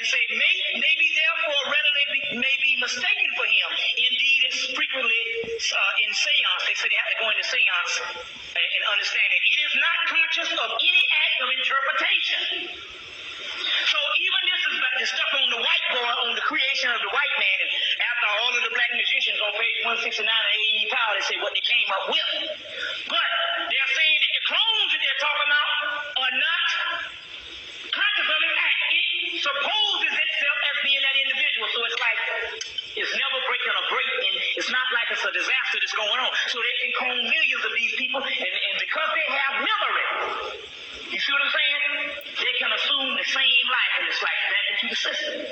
and say, maybe therefore readily may be mistaken for him. Indeed, it's frequently in seance. They say they have to go into seance and understand it. It is not conscious of any act of interpretation. So even this is the stuff on the whiteboard on the creation of the white man. And after all of the black musicians on page 169 of AE Power, they say what they came up with. But they're saying that the clones that they're talking about are not conscious of an act. It supposes itself as being that individual. So it's like it's never breaking a break, and it's not like it's a disaster that's going on. So they can clone millions of these people, and because they have memory, you see what I'm saying? They can assume the same life, and it's like back into the system.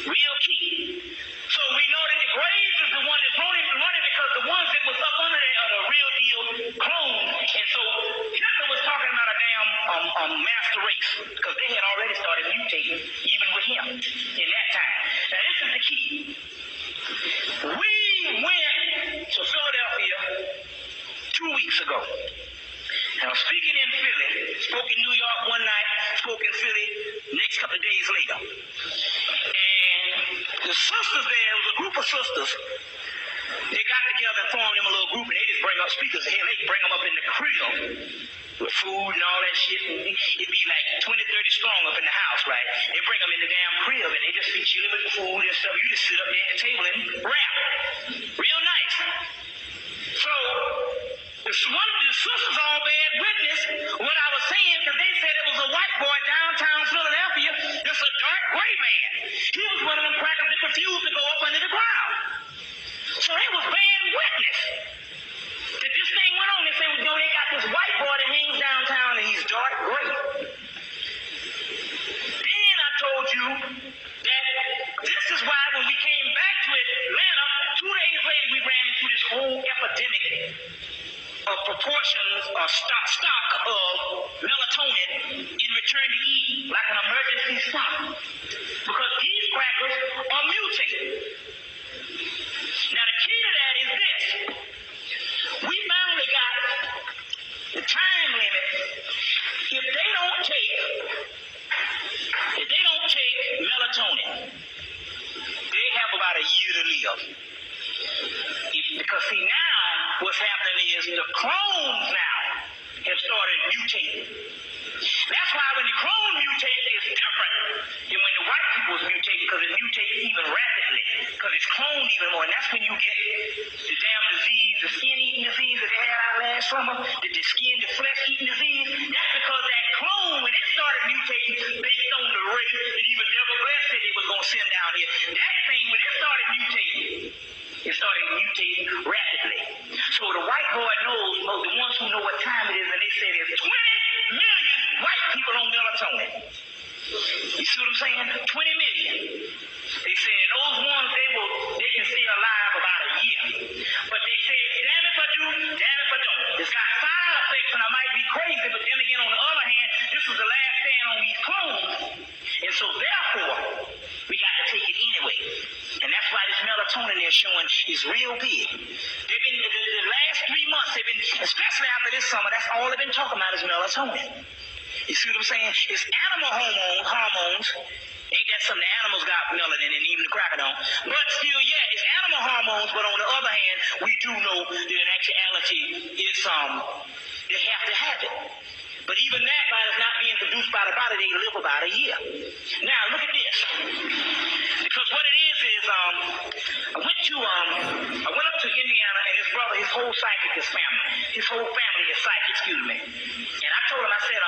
Real key. So we know that the Graves is the one that's running because the ones that was up under there are the real deal clones. And so Hitler was talking about a damn master race because they had already started mutating even with him in that time. Now this is the key. We went to Philadelphia 2 weeks ago. And I'm speaking in Philly, spoke in New York one night, spoke in Philly next couple of days later. And the sisters there, it was a group of sisters, they got together and formed them a little group, and they just bring up speakers. Hell, they bring them up in the crib with food and all that shit. And it'd be like 20, 30 strong up in the house, right? They bring them in the damn crib, and they just be chilling with the food and stuff. You just sit up there at the table and rap. Real nice. So one of the sisters all bad witness what I was saying, because they said it was a white boy downtown Philadelphia. It's a dark gray man. He was one of them crackers that refused to go up under the ground. So they was bad witness that this thing went on. They said, well, they got this white boy that hangs downtown and he's dark gray. Then I told you that this is why when we came back to Atlanta, 2 days later we ran into this whole epidemic of proportions or stock of melatonin in return to eat, like an emergency stock. Because these crackers are mutated. Now the key to that is this. We finally got the time limit. If they don't take melatonin, they have about a year to live. Because see, now what's happening is the clones now have started mutating. That's why when the clone mutates, it's different than when the white people was mutating, because it mutates even rapidly, because it's cloned even more. And that's when you get the damn disease, the skin-eating disease that they had out last summer, the skin, the flesh-eating disease. That's because that clone, when it started mutating based on the race that even Devil Bless said they was going to send down here, that thing, when it started mutating, it started mutating rapidly. So the white boy knows, the ones who know what time it is, and they say there's 20 million white people on melatonin. You see what I'm saying? 20 million. They say those ones, they can stay alive about a year. But they say, damn if I do, damn if I don't. It's got side effects, and I might be crazy, but then again, on the other hand, this was the last stand on these clones. And so therefore, we got to take it anyway. And that's why this melatonin they're showing is real big. They've been, the last 3 months, they've been, especially after this summer, that's all they've been talking about is melatonin. You see what I'm saying? It's animal hormones. Ain't that something? The animals got melanin and even the cracker don't. But still, yeah, it's animal hormones, but on the other hand, we do know that in actuality, it's, they have to have it. But even that, by it not being produced by the body, they live about a year. Now, look at this. Because what it is I went up to Indiana, and his brother, his whole family is psychic, excuse me. And I told him, I said,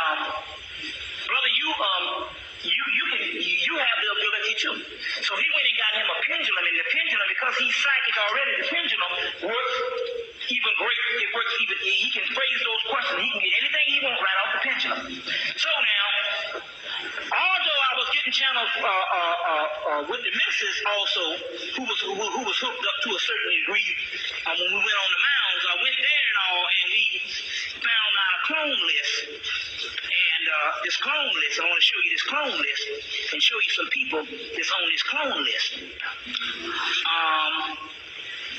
brother, you have the ability too. So he went and got him a pendulum, and the pendulum, because he's psychic already, the pendulum works even great. It works even, he can phrase those questions. He can get anything he wants right off the pendulum. So now, although I was getting channels with the missus also, who was hooked up to a certain degree, when we went on the mounds, I went there and all, and we found out a clone list. And this clone list, I want to show you this clone list and show you some people that's on this clone list.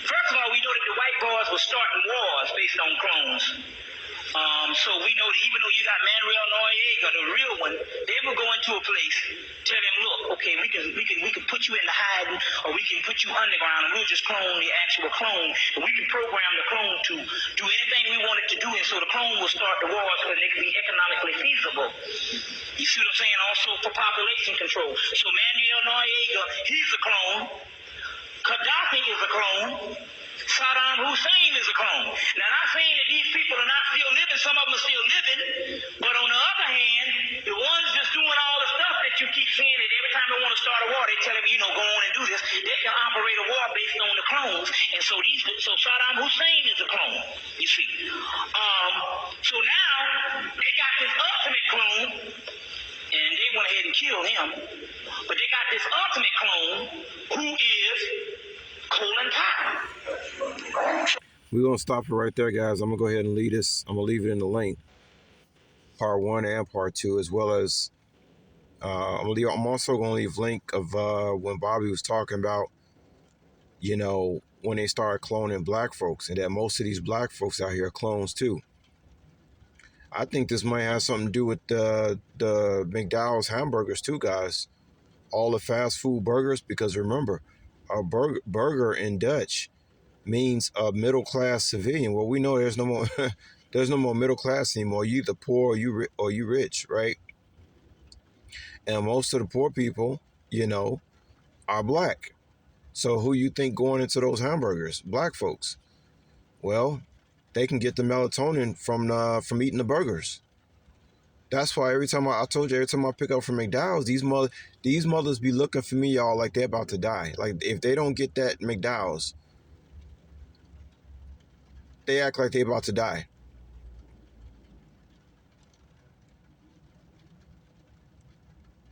First of all, we know that the white boys were starting wars based on clones. So we know that even though you got Manuel Noriega, the real one, they will go into a place, tell them, look, okay, okay, we can put you in the hiding, or we can put you underground, and we'll just clone the actual clone, and we can program the clone to do anything we want it to do, and so the clone will start the wars because they can be economically feasible. You see what I'm saying? Also for population control. So Manuel Noriega, he's a clone. Gaddafi is a clone. Saddam Hussein is a clone. Now, not saying that these people are not still living. Some of them are still living. But on the other hand, the ones just doing all the stuff that you keep seeing, that every time they want to start a war, they tell them, go on and do this. They can operate a war based on the clones. And so Saddam Hussein is a clone, you see. So now, they got this ultimate clone, and they went ahead and killed him. But they got this ultimate clone, who is Colin Powell. We're going to stop it right there, guys. I'm going to go ahead and leave this. I'm going to leave it in the link, part 1 and part 2, as well as I'm also going to leave link of when Bobby was talking about, when they started cloning black folks, and that most of these black folks out here are clones too. I think this might have something to do with the McDowell's hamburgers too, guys. All the fast food burgers, because remember, a burger in Dutch means a middle class civilian. Well, we know there's no more there's no more middle class anymore. You either poor or you rich, right? And most of the poor people, are black. So who you think going into those hamburgers? Black folks. Well, they can get the melatonin from eating the burgers. That's why every time I told you, every time I pick up from McDowell's, these mothers be looking for me, y'all, like they're about to die. Like if they don't get that McDowell's, they act like they're about to die.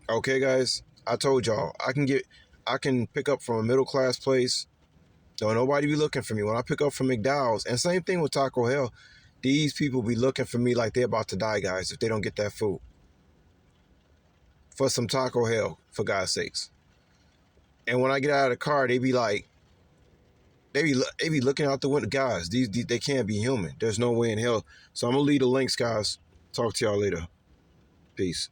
Okay, guys, I told y'all I can pick up from a middle class place. Don't nobody be looking for me when I pick up from McDowell's. And same thing with Taco Hell. These people be looking for me like they're about to die, guys, if they don't get that food. For some Taco Hell, for God's sakes. And when I get out of the car, they be like, they be looking out the window. Guys, they can't be human. There's no way in hell. So I'm going to leave the links, guys. Talk to y'all later. Peace.